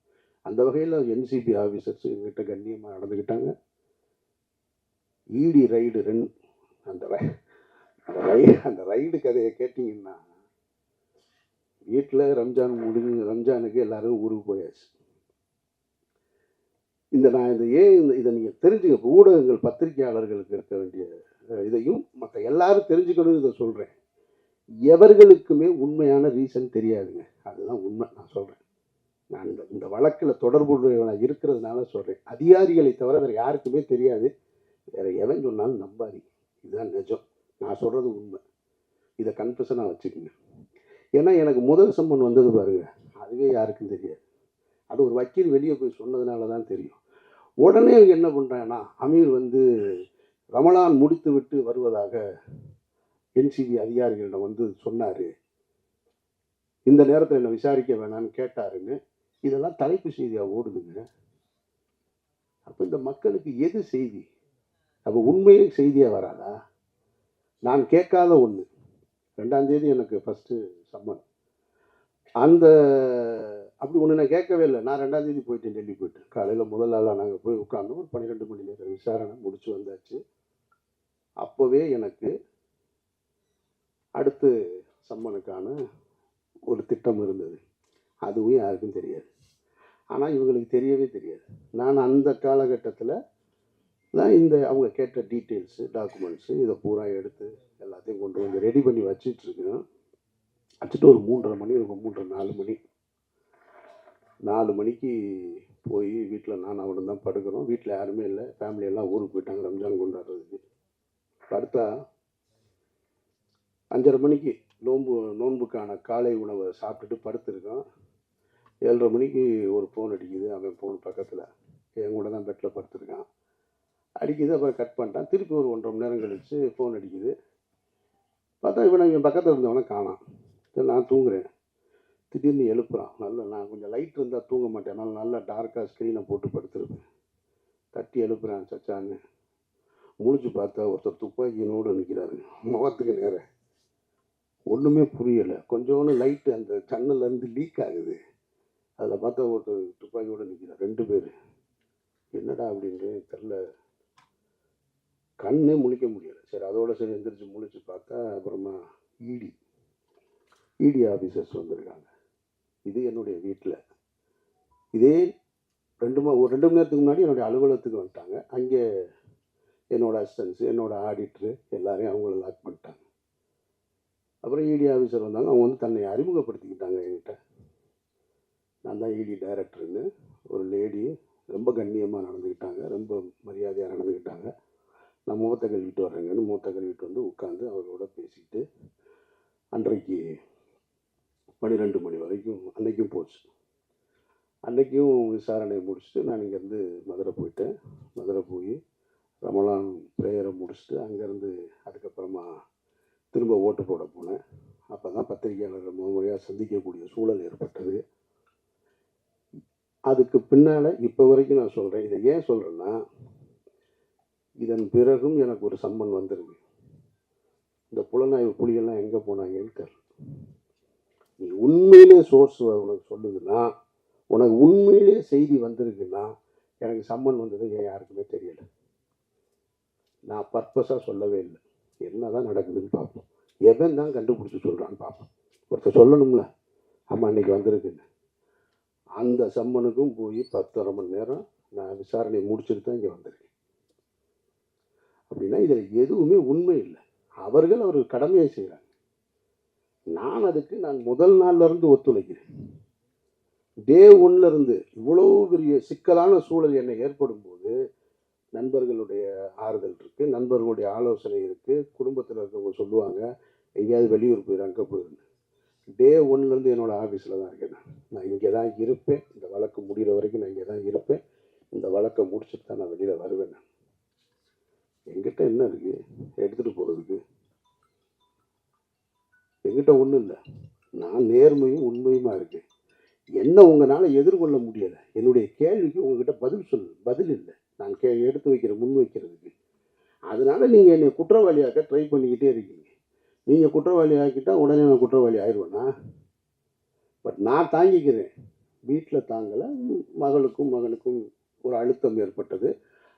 அந்த வகையில் என்சிபி ஆஃபீஸர்ஸ் எங்கிட்ட கண்ணியமாக நடந்துக்கிட்டாங்க. இடி ரைடு 2 அந்த ரைடு கதையை கேட்டிங்கன்னா, வீட்டில் ரம்ஜானுக்கு எல்லாரும் ஊருக்கு போயாச்சு. நான் இதை நீங்கள் தெரிஞ்சுக்க, ஊடகங்கள் பத்திரிகையாளர்களுக்கு இருக்க வேண்டிய இதையும் மற்ற எல்லாரும் தெரிஞ்சுக்கணும். இதை சொல்கிறேன். எவர்களுக்குமே உண்மையான ரீசன் தெரியாதுங்க. அதுதான் உண்மை. நான் சொல்கிறேன். நான் இந்த வழக்கில் தொடர்புடையவனாக இருக்கிறதுனால சொல்கிறேன். அதிகாரிகளை தவிர வேறு யாருக்குமே தெரியாது. வேறு எவன் சொன்னாலும் நம்பாதீங்க. இதுதான் நிஜம். நான் சொல்கிறது உண்மை. இதை கன்ஃபெஷனாக வச்சுக்கோங்க. ஏன்னா எனக்கு முதல் சம்மன் வந்தது பாருங்க, அதுவே யாருக்கும் தெரியாது. அது ஒரு வக்கீல் வெளியே போய் சொன்னதுனால தான் தெரியும். உடனே அவங்க என்ன பண்ணுறாங்கன்னா, அமீர் வந்து ரமலான் முடித்து விட்டு வருவதாக என்சிபி அதிகாரிகளிடம் வந்து சொன்னார், இந்த நேரத்தில் என்ன விசாரிக்க வேணான்னு கேட்டாருன்னு இதெல்லாம் தலைப்பு செய்தியாக ஓடுதுங்க. அப்போ இந்த மக்களுக்கு எது செய்தி? அப்போ உண்மையே செய்தியாக வராதா? நான் கேட்காத ஒன்று. 2ஆம் தேதி எனக்கு ஃபஸ்ட்டு சம்மன். அப்படி ஒன்று நான் கேட்கவே இல்லை. நான் 2ஆம் தேதி போயிட்டேன், டெல்லி போயிட்டேன். காலையில் முதல் நாளாக நாங்கள் போய் உட்காந்தோம். ஒரு 12 மணி நேரம் விசாரணை முடிச்சு வந்தாச்சு. அப்போவே எனக்கு அடுத்து சம்மனுக்கான ஒரு திட்டம் இருந்தது. அதுவும் யாருக்கும் தெரியாது. ஆனால் இவங்களுக்கு தெரியவே தெரியாது. நான் அந்த காலகட்டத்தில் தான் அவங்க கேட்ட டீட்டெயில்ஸு, டாக்குமெண்ட்ஸு இதை பூரா எடுத்து எல்லாத்தையும் கொண்டு வந்து ரெடி பண்ணி வச்சிட்ருக்கேன். வச்சுட்டு ஒரு 3:30 மணி இருக்கும், 3:30 4 மணி. 4 மணிக்கு போய் வீட்டில் நான் அவனும் தான் படுக்கிறோம். வீட்டில் யாருமே இல்லை, ஃபேமிலியெல்லாம் ஊருக்கு போயிட்டாங்க ரம்ஜான் கொண்டாடுறதுக்கு. படுத்தா 5:30 மணிக்கு நோன்புக்கான காலை உணவை சாப்பிட்டுட்டு படுத்துருக்கான். 7:30 மணிக்கு ஒரு ஃபோன் அடிக்குது. அவன் ஃபோன் பக்கத்தில் என் கூட தான் பெட்டில் படுத்துருக்கான். அடிக்குது. அப்புறம் கட் பண்ணிட்டான். திருப்பி ஒரு 1.5 மணி நேரம் கழித்து ஃபோன் அடிக்குது. பார்த்தா இவன் பக்கத்தில் இருந்தவனை காணாம். சரி, நான் தூங்குறேன். திடீர்னு எழுப்புறான். நான் கொஞ்சம் லைட் இருந்தால் தூங்க மாட்டேன், அதனால் நல்லா டார்க்காக ஸ்க்ரீனை போட்டு படுத்துருப்பேன். தட்டி எழுப்புறான், சச்சான்னு. முழிச்சு பார்த்தா ஒருத்தர் துப்பாக்கியினோடு நிற்கிறாரு, முகத்துக்கு நேர. ஒன்றுமே புரியலை. கொஞ்சோண்டு லைட்டு அந்த ஜன்னல்லேருந்து லீக் ஆகுது. அதில் பார்த்தா ஒருத்தர் துப்பாக்கியோடு நிற்கிறார், 2 பேர். என்னடா அப்படின்னு தெரில, கண்ணே முழிக்க முடியலை. சரி, அதோட சரி எந்திரிச்சு முழிச்சு பார்த்தா அப்புறமா இடி ஆஃபீஸர்ஸ் வந்திருக்காங்க. இது என்னுடைய வீட்டில். இதே ஒரு 2 மணி நேரத்துக்கு முன்னாடி என்னுடைய அலுவலகத்துக்கு வந்துட்டாங்க. அங்கே என்னோடய அசிஸ்டன்ஸு, என்னோடய ஆடிட்ரு எல்லாரையும் அவங்கள லாக் பண்ணிட்டாங்க. அப்புறம் இடி ஆஃபீஸர் வந்தாங்க. அவங்க வந்து தன்னை அறிமுகப்படுத்திக்கிட்டாங்க என்கிட்ட. நான் தான் இடி டைரக்டருன்னு. ஒரு லேடி ரொம்ப கண்ணியமாக நடந்துக்கிட்டாங்க, ரொம்ப மரியாதையாக நடந்துக்கிட்டாங்க. நான் முகத்தை கழுவிட்டு வர்றேங்கன்னு முகத்தை கழுவிட்டு வந்து உட்காந்து அவரோட பேசிக்கிட்டு அன்றைக்கு 12 மணி வரைக்கும் அன்றைக்கும் போச்சு. அன்றைக்கும் விசாரணை முடிச்சுட்டு நான் இங்கேருந்து மதுரை போயிட்டேன். மதுரை போய் ரமலான் ப்ரேயரை முடிச்சுட்டு அங்கேருந்து அதுக்கப்புறமா திரும்ப ஓட்டு போட போனேன். அப்போ தான் பத்திரிகையாளரை முறையாக சந்திக்கக்கூடிய சூழல் ஏற்பட்டது. அதுக்கு பின்னால் இப்போ வரைக்கும் நான் சொல்கிறேன். இதை ஏன் சொல்கிறேன்னா, இதன் பிறகும் எனக்கு ஒரு சம்மன் வந்திருக்கு. இந்த புலனாய்வு புலிகள்லாம் எங்கே போனாங்கன்னு தெரியல. நீ உண்மையிலே சோர்ஸ் உனக்கு சொல்லுதுன்னா, உனக்கு உண்மையிலே செய்தி வந்திருக்குன்னா, எனக்கு சம்மன் வந்தது ஏன் யாருக்குமே தெரியலை. நான் பர்பஸாக சொல்லவே இல்லை. என்ன தான் நடக்குதுன்னு பார்ப்போம். எவன் தான் கண்டுபிடிச்சி சொல்கிறான்னு பார்ப்போம். ஒருத்தர் சொல்லணும்ல, ஆமாம் அன்றைக்கி வந்திருக்குன்னு. அந்த சம்மனுக்கும் போய் 10.5 மணி நேரம் நான் விசாரணை முடிச்சுட்டு தான் இங்கே வந்திருக்கேன். அப்படின்னா இதில் எதுவுமே உண்மை இல்லை. அவர்கள் கடமையை செய்கிறாங்க. நான் முதல் நாள்லேருந்து ஒத்துழைக்கிறேன். டே 1லேருந்து இவ்வளோ பெரிய சிக்கலான சூழல் என்னை ஏற்படும் போது நண்பர்களுடைய ஆறுதல் இருக்குது, நண்பர்களுடைய ஆலோசனை இருக்குது. குடும்பத்தில் இருக்கவங்க சொல்லுவாங்க, எங்கேயாவது வெளியூர் போயிரு, அங்கே போயிருந்து. டே 1லேருந்து என்னோடய ஆஃபீஸில் தான் இருக்கேன். நான் இங்கே தான் இருப்பேன். இந்த வழக்கு முடிகிற வரைக்கும் நான் இங்கே தான் இருப்பேன். இந்த வழக்கை முடிச்சுட்டு தான் நான் வெளியில் வருவேன். நான் என்கிட்ட என்ன இருக்குது எடுத்துகிட்டு போகிறதுக்கு? என்கிட்ட ஒன்றும் இல்லை. நான் நேர்மையும் உண்மையுமா இருக்கேன். என்ன உங்களால் எதிர்கொள்ள முடியலை. என்னுடைய கேள்விக்கு உங்ககிட்ட பதில் இல்லை. நான் எடுத்து முன் வைக்கிறதுக்கு. அதனால் நீங்கள் என்னை குற்றவாளியாக்க ட்ரை பண்ணிக்கிட்டே இருக்கீங்க. நீங்கள் குற்றவாளி ஆக்கிட்டால் உடனே நான் குற்றவாளி ஆயிடுவேன்னா? பட் நான் தாங்கிக்கிறேன். வீட்டில் தாங்கலை, மகளுக்கும் மகனுக்கும் ஒரு அழுத்தம் ஏற்பட்டது.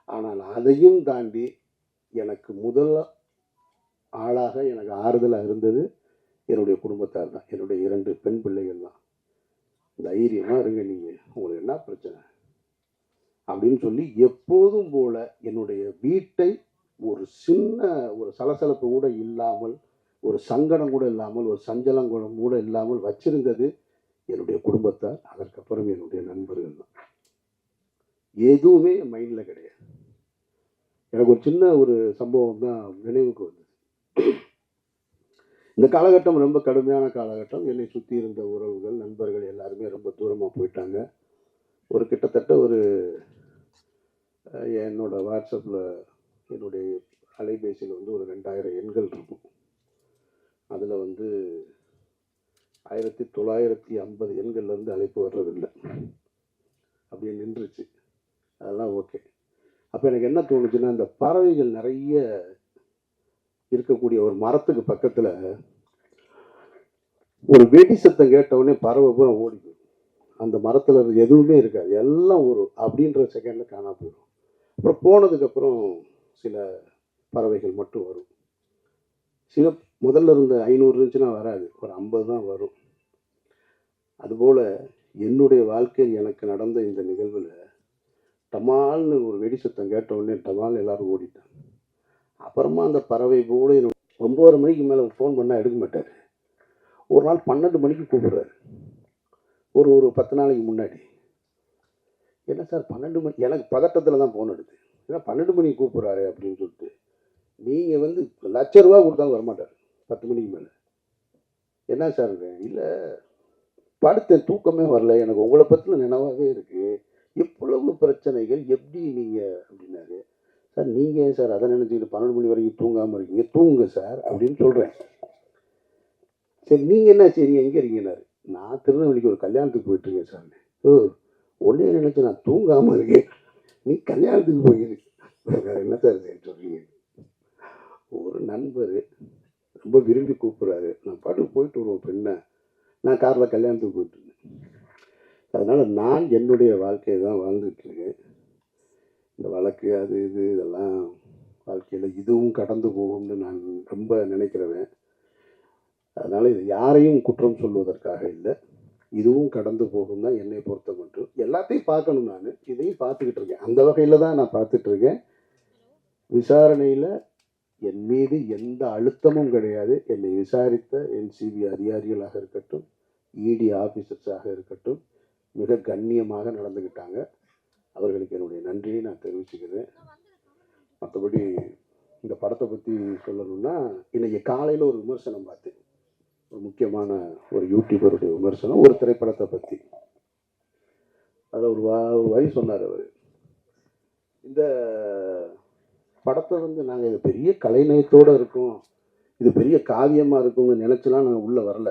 ஆனால் அதையும் தாண்டி எனக்கு முதல் ஆளாக எனக்கு ஆறுதலாக இருந்தது என்னுடைய குடும்பத்தார் தான், என்னுடைய 2 பெண் பிள்ளைகள் தான். தைரியமாக இருங்க, நீங்கள் உங்களுக்கு என்ன பிரச்சனை அப்படின்னு சொல்லி எப்போதும் போல என்னுடைய வீட்டை ஒரு சின்ன ஒரு சலசலப்பு கூட இல்லாமல், ஒரு சங்கடம் கூட இல்லாமல், ஒரு சஞ்சலம் கூட இல்லாமல் வச்சிருந்தது என்னுடைய குடும்பத்தார். அதற்கப்புறம் என்னுடைய நண்பர்கள் தான். எதுவுமே என் மைண்டில் கிடையாது. எனக்கு ஒரு சின்ன ஒரு சம்பவம் தான் நினைவுக்கு வந்தது. இந்த காலகட்டம் ரொம்ப கடுமையான காலகட்டம். என்னை சுற்றி இருந்த உறவுகள், நண்பர்கள் எல்லாருமே ரொம்ப தூரமாக போயிட்டாங்க. ஒரு கிட்டத்தட்ட என்னோட வாட்ஸ்அப்பில் என்னுடைய அலைபேசியில் ஒரு 2000 எண்கள் இருக்கும். அதில் 1950 எண்கள்லேருந்து அழைப்பு வர்றதில்லை, அப்படியே நின்றுச்சு. அதெல்லாம் ஓகே. அப்போ எனக்கு என்ன தோணுச்சுன்னா, இந்த பறவைகள் நிறைய இருக்கக்கூடிய ஒரு மரத்துக்கு பக்கத்தில் ஒரு வெடி சத்தம் கேட்டவுடனே பறவை பூரா ஓடி போயிடும். அந்த மரத்தில் எதுவுமே இருக்காது, எல்லாம் அப்படின்ற செகண்டில் காணாம போயிடும். அப்புறம் போனதுக்கப்புறம் சில பறவைகள் மட்டும் வரும். சில முதல்ல இருந்த 500 இருந்துச்சுன்னா வராது, ஒரு 50 தான் வரும். அதுபோல் என்னுடைய வாழ்க்கையில் எனக்கு நடந்த இந்த நிகழ்வில் டமால்னு ஒரு வெடி சத்தம் கேட்ட உடனே டமால் எல்லாரும் ஓடிட்டாங்க. அப்புறமா அந்த பறவை போல 9:30 மணிக்கு மேலே ஃபோன் பண்ணால் எடுக்க மாட்டார். ஒரு நாள் 12 மணிக்கு கூப்பிடுறாரு. ஒரு ஒரு 10 நாளைக்கு முன்னாடி. என்ன சார் 12 மணி, எனக்கு பதட்டத்தில் தான் ஃபோன் எடுத்து, ஏன்னா 12 மணிக்கு கூப்பிட்றாரு அப்படின்னு சொல்லிட்டு. நீங்கள் வந்து ₹1,00,000 கொடுத்தாலும் வரமாட்டார் 10 மணிக்கு மேலே. என்ன சார் இல்லை, படுத்த தூக்கமே வரல, எனக்கு உங்களை பற்றின நினைவாகவே இருக்குது, இவ்வளவு பிரச்சனைகள் எப்படி நீங்கள் அப்படின்னாரு. சார் நீங்கள் ஏன் சார் அதை நினச்சிக்கிட்டு 12 மணி வரைக்கும் தூங்காமல் இருக்கீங்க, தூங்குங்க சார் அப்படின்னு சொல்கிறேன். சரி நீங்கள் என்ன செய்றீங்க, எங்கே இருக்கீங்கன்னாரு. நான் திருநெல்வேலிக்கு ஒரு கல்யாணத்துக்கு போயிட்டுருக்கேன் சார். ஓ, ஒன்றே நினச்சி நான் தூங்காமல் இருக்கேன், நீ கல்யாணத்துக்கு போயிருக்கு, வேறு என்ன சார் சொல்கிறீங்க. ஒரு நண்பர் ரொம்ப விரும்பி கூப்பிட்றாரு, நான் பாட்டுக்கு போயிட்டு வருவோம் பெண்ணை, நான் காரில் கல்யாணத்துக்கு போயிட்டுருந்தேன். அதனால் நான் என்னுடைய வாழ்க்கையை தான் வாழ்ந்துட்டுருக்கேன். இந்த வழக்கு அது இது இதெல்லாம் வாழ்க்கையில் இதுவும் கடந்து போகும்னு நான் ரொம்ப நினைக்கிறவன். அதனால் இது யாரையும் குற்றம் சொல்வதற்காக இல்லை, இதுவும் கடந்து போகும் தான் என்னை பொறுத்த மட்டும். எல்லாத்தையும் பார்க்கணும், நான் இதையும் பார்த்துக்கிட்டு இருக்கேன், அந்த வகையில் தான் நான் பார்த்துட்ருக்கேன். விசாரணையில் என் மீது எந்த அழுத்தமும் கிடையாது. என்னை விசாரித்த என்சிபி அதிகாரிகளாக இருக்கட்டும், இடி ஆஃபீஸர்ஸாக இருக்கட்டும், மிக கண்ணியமாக நடந்துக்கிட்டாங்க. அவர்களுக்கு என்னுடைய நன்றியை நான் தெரிவிச்சுக்கிறேன். மற்றபடி இந்த படத்தை பற்றி சொல்லணும்னா, இன்றைக்கி காலையில் ஒரு விமர்சனம் பார்த்தேன், ஒரு முக்கியமான ஒரு யூடியூபருடைய விமர்சனம் ஒரு திரைப்படத்தை பற்றி. அதில் ஒரு வரி சொன்னார் அவர், இந்த படத்தை வந்து நாங்கள் இது பெரிய கலைநயத்தோடு இருக்கோம், இது பெரிய காவியமாக இருக்கும்னு நினச்சலாம் நான் உள்ளே வரல,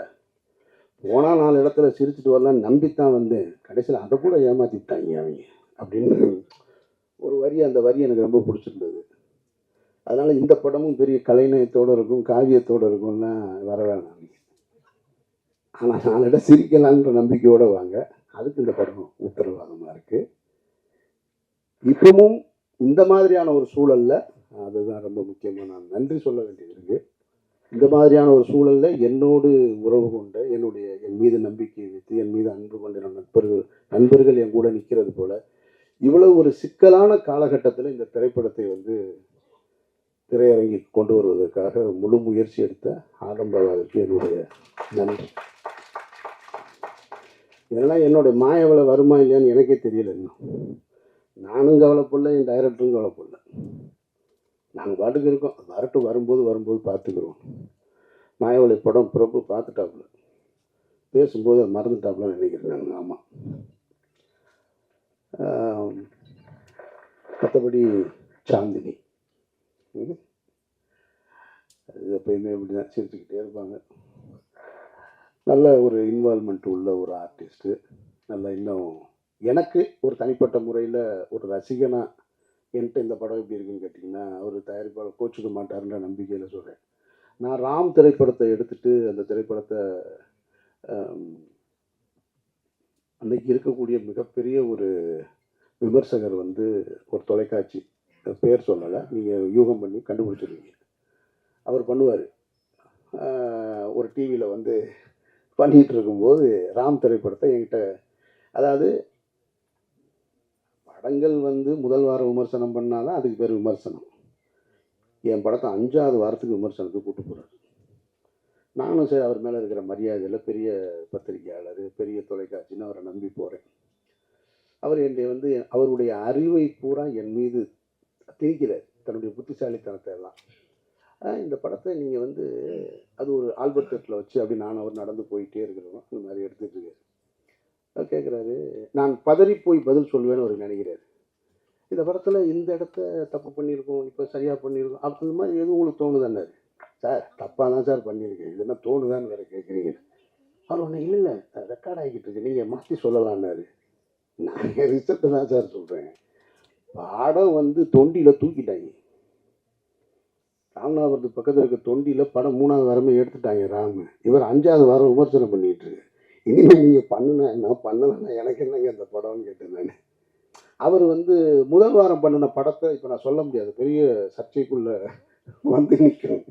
போனால் 4 இடத்துல சிரிச்சுட்டு வரலான்னு நம்பித்தான் வந்தேன், கடைசியில் அதை கூட ஏமாற்றிட்டாங்க அவங்க அப்படின்னு ஒரு வரி. அந்த வரி எனக்கு ரொம்ப பிடிச்சிருந்தது. அதனால் இந்த படமும் பெரிய கலைநயத்தோடு இருக்கும், காவியத்தோடு இருக்கும்னா வர வேணாம். ஆனால் 4 இடம் சிரிக்கலான்ற நம்பிக்கையோடு வாங்க, அதுக்கு இந்த படம் உத்தரவாதமாக இருக்குது. இப்பவும் இந்த மாதிரியான ஒரு சூழலில், அதுதான் ரொம்ப முக்கியமாக நான் நன்றி சொல்ல வேண்டியது இருக்குது. இந்த மாதிரியான ஒரு சூழலில் என்னோடு உறவு கொண்ட, என் மீது நம்பிக்கை வைத்து என் மீது அன்பு கொண்ட நண்பர்கள் என் கூட நிற்கிறது போல், இவ்வளவு ஒரு சிக்கலான காலகட்டத்தில் இந்த திரைப்படத்தை வந்து திரையரங்கி கொண்டு வருவதற்காக முழு முயற்சி எடுத்த ஆடம்பரவாதற்கு என்னுடைய நன்றி. இதெல்லாம் என்னுடைய மாயவளை வருமா இல்லையான்னு எனக்கே தெரியல. இன்னும் நானும் கவலைப்படல, என் டைரக்டரும் கவலைப்படல, நாங்கள் பாட்டுக்கு இருக்கோம், வரட்டும், வரும்போது பார்த்துக்கிறோம். மாயவளை படம் பிரபு பார்த்துட்டாப்புல, பேசும்போது மறந்துட்டாப்புலன்னு நினைக்கிறேன் நான். ஆமாம். மற்றபடி சாந்தினி அது எப்பயுமே இப்படி தான் சிரிச்சுக்கிட்டே இருப்பாங்க. நல்ல ஒரு இன்வால்மெண்ட் உள்ள ஒரு ஆர்டிஸ்ட்டு. நல்ல இன்னும் எனக்கு ஒரு தனிப்பட்ட முறையில் ஒரு ரசிகனா என்கிட்ட இந்த படம் எப்படி இருக்குன்னு கேட்டிங்கன்னா, அவர் தயாரிப்பாளர் கோச்சிக்க மாட்டாருன்ற நம்பிக்கையில் சொல்கிறேன். நான் ராம் திரைப்படத்தை எடுத்துகிட்டு அந்த திரைப்படத்தை அன்றைக்கி இருக்கக்கூடிய மிகப்பெரிய ஒரு விமர்சகர் வந்து ஒரு தொலைக்காட்சி, பேர் சொல்லலை, நீங்கள் யூகம் பண்ணி கண்டுபிடிச்சிருவீங்க, அவர் பண்ணுவார். ஒரு டிவியில் வந்து பண்ணிகிட்டு இருக்கும்போது ராம் திரைப்படத்தை என்கிட்ட, அதாவது படங்கள் வந்து முதல் வாரம் விமர்சனம் பண்ணால் தான் அதுக்கு பேர் விமர்சனம். என் படத்தை 5ஆவது வாரத்துக்கு விமர்சனத்துக்கு கூப்பிட்டு போகிறார். நானும் சரி, அவர் மேலே இருக்கிற மரியாதையில் பெரிய பத்திரிகையாளர், பெரிய தொலைக்காட்சின்னு அவரை நம்பி போகிறேன். அவர் என்னை வந்து அவருடைய அறிவை பூரா என் மீது திணிக்கிறார், தன்னுடைய புத்திசாலித்தனத்தை எல்லாம். இந்த படத்தை நீங்கள் வந்து அது ஒரு ஆல்பர்ட் தட்டில் வச்சு அப்படி நான் அவர் நடந்து போயிட்டே இருக்கிறோம், இந்த மாதிரி எடுத்துகிட்டு இருக்காரு. அவர் கேட்குறாரு, நான் பதறி போய் பதில் சொல்வேன்னு அவர் நினைக்கிறாரு. இந்த படத்தில் இந்த இடத்த தப்பு பண்ணியிருக்கோம், இப்போ சரியாக பண்ணியிருக்கோம், அந்த மாதிரி எதுவும் உங்களுக்கு தோணுதான்னாரு. சார் தப்பாக தான் சார் பண்ணியிருக்கேன், இது என்ன தோணுதான்னு வேறு கேட்குறீங்க. அவர் ஒன்று இல்லை ரெக்கார்ட் ஆகிக்கிட்டு இருக்கு, நீங்கள் மாற்றி சொல்லலான்னாரு. நான் ரிசல்ட்டு தான் சார் சொல்கிறேன். படம் வந்து தொண்டியில் தூக்கிட்டாங்க, ராமநாதபுரத்து பக்கத்தில் இருக்க தொண்டியில் படம் 3ஆவது வாரமே எடுத்துட்டாங்க ராமு. இவர் 5ஆவது வாரம் விமர்சனம் பண்ணிகிட்டு இருக்கு. இனிமேல் நீங்கள் பண்ணுனா என்ன, பண்ணலைன்னா எனக்கு என்னங்க அந்த படம்னு கேட்டேன் நான். அவர் வந்து முதல் வாரம் பண்ணின படத்தை இப்போ நான் சொல்ல முடியாது, பெரிய சர்ச்சைக்குள்ளே வந்து நிற்கும்.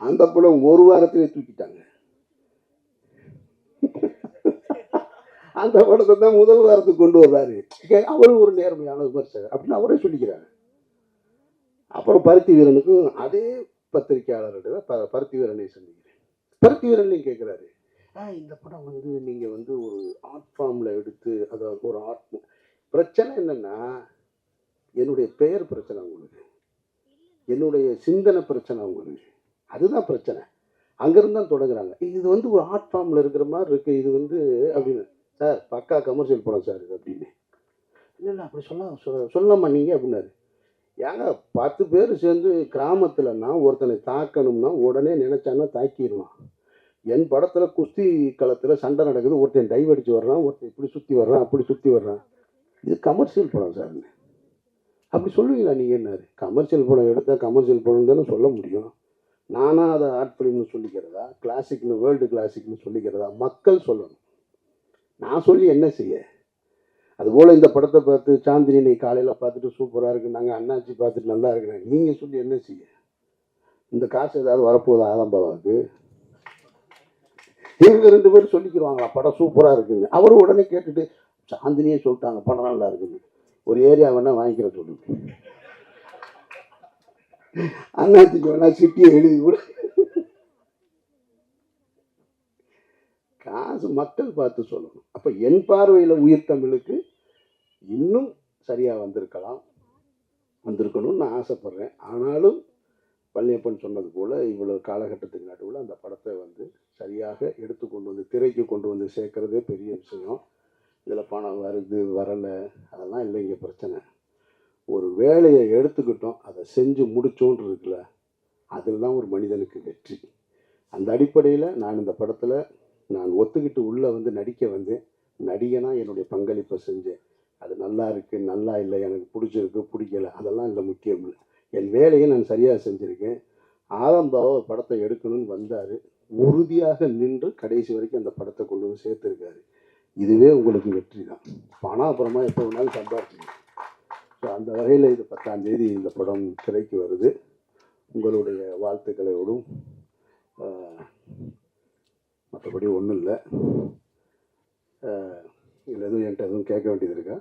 அந்த படம் ஒரு வாரத்திலே தூக்கிட்டாங்க. அந்த படத்தை தான் முதல் வாரத்துக்கு கொண்டு வர்றாரு. அவரும் ஒரு நேர்மையான விமர்சகர் அப்படின்னு அவரே சொல்லிக்கிறாரு. அப்புறம் பருத்தி வீரனுக்கும் அதே பத்திரிகையாளர்கிட்ட பருத்தி வீரனை சந்திக்கிறேன். பருத்தி வீரன்லையும் கேட்குறாரு, இந்த படம் வந்து நீங்கள் வந்து ஒரு ஆர்ட் ஃபார்மில் எடுத்து அதாவது ஒரு ஆர்ட் பிரச்சனை என்னென்னா என்னுடைய பெயர் பிரச்சனை உங்களுக்கு, என்னுடைய சிந்தனை பிரச்சனை உங்களுக்கு, அதுதான் பிரச்சனை. அங்கேருந்து தான் தொடங்குறாங்க. இது வந்து ஒரு ஆர்ட் ஃபார்மில் இருக்கிற மாதிரி இருக்குது இது வந்து அப்படின்னு. சார் பக்கா கமர்ஷியல் படம் சார் இது அப்படின்னு. இல்லை இல்லை அப்படி சொல்லலாமா நீங்கள் அப்படின்னாரு. ஏங்க 10 பேர் சேர்ந்து கிராமத்துலன்னா ஒருத்தனை தாக்கணும்னா உடனே நினைச்சான்னா தாக்கிடுவான். என் படத்தில் குஸ்தி களத்தில் சண்டை நடக்குது, ஒருத்தன் டைவ் அடிச்சு வர்றான், ஒருத்தன் இப்படி சுற்றி வர்றான், அப்படி சுற்றி வர்றான். இது கமர்ஷியல் படம் சார்னு அப்படி சொல்லுவீங்களா நீங்கள் என்னாரு? கமர்ஷியல் படம் எடுத்தால் கமர்ஷியல் படம் தானே சொல்ல முடியும். நானாக அதை ஆர்ட் ஃபிலிம்னு சொல்லிக்கிறதா, கிளாசிக்னு வேர்ல்டு கிளாசிக்னு சொல்லிக்கிறதா? மக்கள் சொல்லணும். நான் சொல்லி என்ன செய்ய? அதுபோல் இந்த படத்தை பார்த்து சாந்தினி நீ காலையில் பார்த்துட்டு சூப்பராக இருக்குது, நாங்கள் அண்ணாச்சி பார்த்துட்டு நல்லா இருக்கிறேன், நீங்கள் சொல்லி என்ன செய்ய? இந்த காசு ஏதாவது வரப்போகுது ஆரம்பாவுக்கு? இவங்க 2 பேரும் சொல்லிக்கிடுவாங்களா படம் சூப்பராக இருக்குங்க. அவரும் உடனே கேட்டுட்டு சாந்தினியே சொல்லிட்டாங்க படம் நல்லா இருக்குன்னு. ஒரு ஏரியா வேணா வாங்கிக்கிற சொல்லு, அண்ணாச்சிக்கு வேணா சிட்டியை எழுதி கூட. காசு மக்கள் பார்த்து சொல்லணும். அப்போ என் பார்வையில் உயிர் தமிழுக்கு இன்னும் சரியாக வந்திருக்கணும்னு நான் ஆசைப்பட்றேன். ஆனாலும் பழனியப்பன் சொன்னது போல் இவ்வளோ காலகட்டத்துக்கு நடுவில் அந்த படத்தை வந்து சரியாக எடுத்துக்கொண்டு வந்து திரைக்கு கொண்டு வந்து சேர்க்குறதே பெரிய விஷயம். இதில் பணம் வருது வரலை அதெல்லாம் இல்லை இங்கே பிரச்சனை. ஒரு வேலையை எடுத்துக்கிட்டோம், அதை செஞ்சு முடித்தோன்னு இருக்குல்ல, அதில் தான் ஒரு மனிதனுக்கு வெற்றி. அந்த அடிப்படையில் நான் இந்த படத்தில் நான் ஒத்துக்கிட்டு உள்ளே வந்து நடிக்க வந்தேன். நடிகனாக என்னுடைய பங்களிப்பை செஞ்சேன். அது நல்லா இருக்குது நல்லா இல்லை, எனக்கு பிடிச்சிருக்கு பிடிக்கலை, அதெல்லாம் இல்லை முக்கியம் இல்லை. என் வேலையை நான் சரியாக செஞ்சுருக்கேன். ஆதம்பாவை படத்தை எடுக்கணும்னு வந்தார், உறுதியாக நின்று கடைசி வரைக்கும் அந்த படத்தை கொண்டு வந்து சேர்த்துருக்காரு. இதுவே உங்களுக்கு வெற்றி தான். பணம் அப்புறமா எப்போ வேணாலும் சம்பாதிச்சிங்க. ஸோ அந்த வகையில் இது 10ஆம் தேதி இந்த படம் திரைக்கு வருது. உங்களுடைய வாழ்த்துக்களோடும் மற்றபடி ஒன்றும் இல்லை. இதில் எதுவும் என்கிட்ட எதுவும் கேட்க வேண்டியது இருக்கா?